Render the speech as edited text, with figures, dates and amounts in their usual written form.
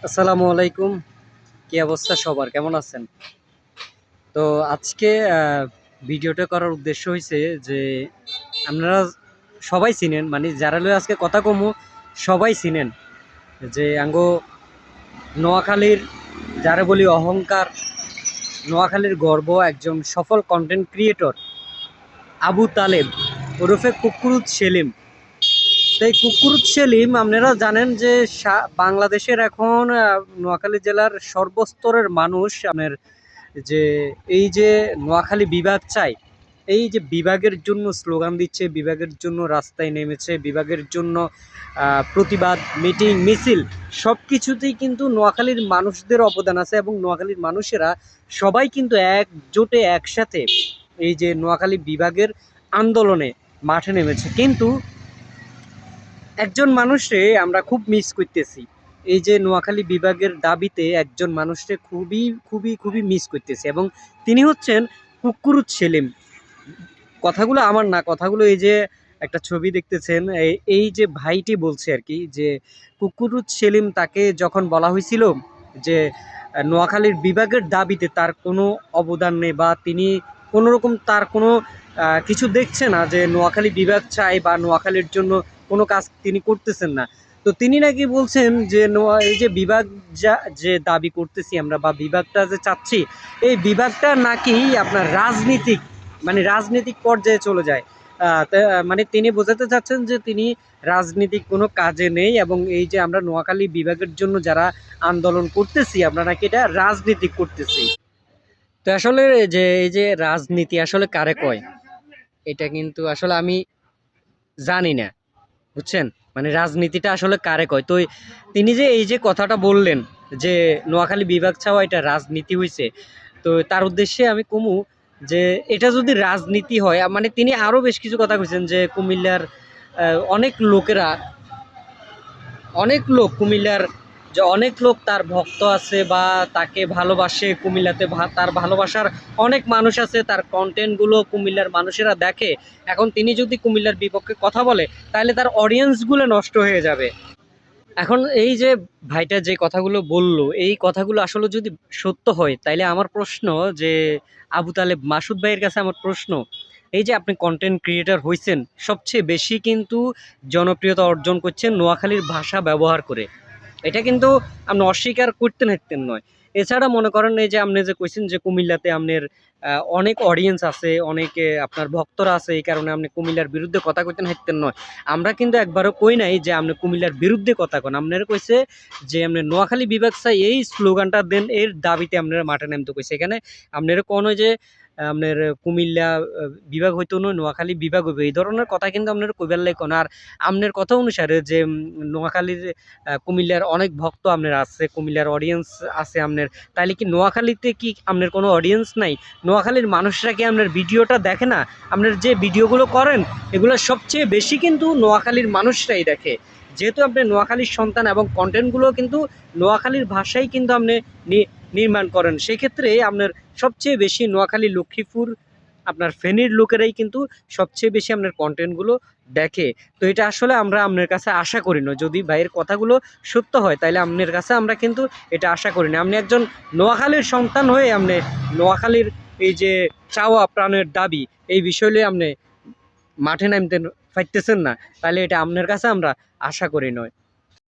আসসালামু আলাইকুম। কি অবস্থা সবার? কেমন আছেন? তো আজকে ভিডিওটা করার উদ্দেশ্য হইছে যে আপনারা সবাই চিনেন, মানে যারা লইয়া আজকে কথা কমু সবাই চিনেন যে নোয়াখালীর যারা বলি অহংকার, নোয়াখালীর গর্ব, একজন সফল কন্টেন্ট ক্রিয়েটর আবু তালেব ওরফে কুক্কুরুত সেলিম। তো এই কুক্কুরুত সেলিম আপনারা জানেন যে বাংলাদেশের এখন নোয়াখালী জেলার সর্বস্তরের মানুষ আপনার যে এই যে নোয়াখালী বিভাগ চাই, এই যে বিভাগের জন্য স্লোগান দিচ্ছে, বিভাগের জন্য রাস্তায় নেমেছে, বিভাগের জন্য প্রতিবাদ মিটিং মিছিল সব কিছুতেই কিন্তু নোয়াখালীর মানুষদের অবদান আছে এবং নোয়াখালীর মানুষেরা সবাই কিন্তু একজোটে একসাথে এই যে নোয়াখালী বিভাগের আন্দোলনে মাঠে নেমেছে। কিন্তু একজন মানুষে আমরা খুব মিস করতেছি, এই যে নোয়াখালী বিভাগের দাবিতে একজন মানুষকে খুবই খুবই খুবই মিস করতেছি এবং তিনি হচ্ছেন কুক্কুরুত সেলিম। কথাগুলো আমার না, কথাগুলো এই যে একটা ছবি দেখতেছেন, এই যে ভাইটি বলছে আর কি, যে কুক্কুরুত সেলিম তাকে যখন বলা হয়েছিল যে নোয়াখালীর বিভাগের দাবিতে তার কোনো অবদান নেই বা তিনি কোনো রকম তার কোনো কিছু দেখছে না যে নোয়াখালী বিভাগ চাই বা নোয়াখালীর জন্য কোনো কাজ তিনি করতেছেন না। তো তিনি নাকি বলছেন যে এই যে বিভাগ যে দাবি করতেছি আমরা বা বিভাগটা যে চাচ্ছি, এই বিভাগটা নাকি আপনার রাজনীতিক, মানে রাজনৈতিক পর্যায়ে চলে যায়। মানে তিনি বোঝাতে চাচ্ছেন যে তিনি রাজনীতিক কোনো কাজে নেই এবং এই যে আমরা নোয়াখালী বিভাগের জন্য যারা আন্দোলন করতেছি আমরা নাকি এটা রাজনীতি করতেছি। তো আসলে যে এই যে রাজনীতি আসলে কারে কয়, এটা কিন্তু আসলে আমি জানি না, বুঝছেন? মানে রাজনীতিটা আসলে কারে কয়। তো তিনি যে এই যে কথাটা বললেন যে নোয়াখালী বিভাগ ছাড়া এটা রাজনীতি হয়েছে, তো তার উদ্দেশ্যে আমি কমু যে এটা যদি রাজনীতি হয়, মানে তিনি আরো বেশ কিছু কথা কইছেন যে কুমিল্লার অনেক লোকেরা, অনেক লোক কুমিল্লার, যে অনেক লোক তার ভক্ত আছে বা তাকে ভালোবাসে, কুমিল্লাতে তার ভালোবাসার অনেক মানুষ আছে, তার কন্টেন্টগুলো কুমিল্লার মানুষেরা দেখে। এখন তিনি যদি কুমিল্লার বিপক্ষে কথা বলে তাহলে তার অডিয়েন্সগুলো নষ্ট হয়ে যাবে। এখন এই যে ভাইটা যে কথাগুলো বলল, এই কথাগুলো আসলে যদি সত্য হয় তাইলে আমার প্রশ্ন যে আবু তালেব মাসুদ ভাইয়ের কাছে আমার প্রশ্ন, এই যে আপনি কন্টেন্ট ক্রিয়েটর হইছেন, সবচেয়ে বেশি কিন্তু জনপ্রিয়তা অর্জন করছেন নোয়াখালীর ভাষা ব্যবহার করে। এটা কিন্তু আপনি অস্বীকার করতে নাইতেন নয়। এছাড়া মনে করেন এই যে আপনি যে কইছেন যে কুমিল্লাতে আপনার অনেক অডিয়েন্স আছে, অনেকে আপনার ভক্তরা আছে, এই কারণে আপনি কুমিল্লার বিরুদ্ধে কথা কইতে নাইতেন নয়। আমরা কিন্তু একবারও কই নাই যে আপনি কুমিল্লার বিরুদ্ধে কথা কন। আপনারা কইছে যে আপনি নোয়াখালী বিভাগ চাই, এই স্লোগানটা দেন, এর দাবিতে আপনারা মাঠে নামতে কইছে। এখানে আপনারা কোন যে আপনার কুমিল্লা বিভাগ হইতো নয়, নোয়াখালী বিভাগ হইবে, এই ধরনের কথা কিন্তু আপনারা কইবার লাই কোন। আর আপনার কথা অনুসারে যে নোয়াখালীর কুমিল্লার অনেক ভক্ত আপনার আছে, কুমিল্লার অডিয়েন্স আছে আপনার, তাইলে কি নোয়াখালীতে কি আপনার কোনো অডিয়েন্স নাই? নোয়াখালীর মানুষরা কি আপনার ভিডিওটা দেখে না? আপনার যে ভিডিওগুলো করেন এগুলো সবচেয়ে বেশি কিন্তু নোয়াখালীর মানুষরাই দেখে। যেহেতু আপনি নোয়াখালীর সন্তান এবং কন্টেন্টগুলো কিন্তু নোয়াখালীর ভাষায় কিন্তু আপনি নির্মাণ করেন, সেক্ষেত্রে আপনার সবচেয়ে বেশি নোয়াখালী, লক্ষ্মীপুর, আপনার ফেনীর লোকেরাই কিন্তু সবচেয়ে বেশি আপনার কন্টেন্টগুলো দেখে। তো এটা আসলে আমরা আপনার কাছে আশা করি না, যদি ভাইয়ের কথাগুলো সত্য হয় তাহলে আপনার কাছে আমরা কিন্তু এটা আশা করি না। আপনি একজন নোয়াখালীর সন্তান হয়ে আপনি নোয়াখালীর এই যে চাওয়া প্রাণের দাবি, এই বিষয় নিয়ে আপনি মাঠে নামতে পারতেছেন না, তাহলে এটা আপনার কাছে আমরা আশা করি নয়।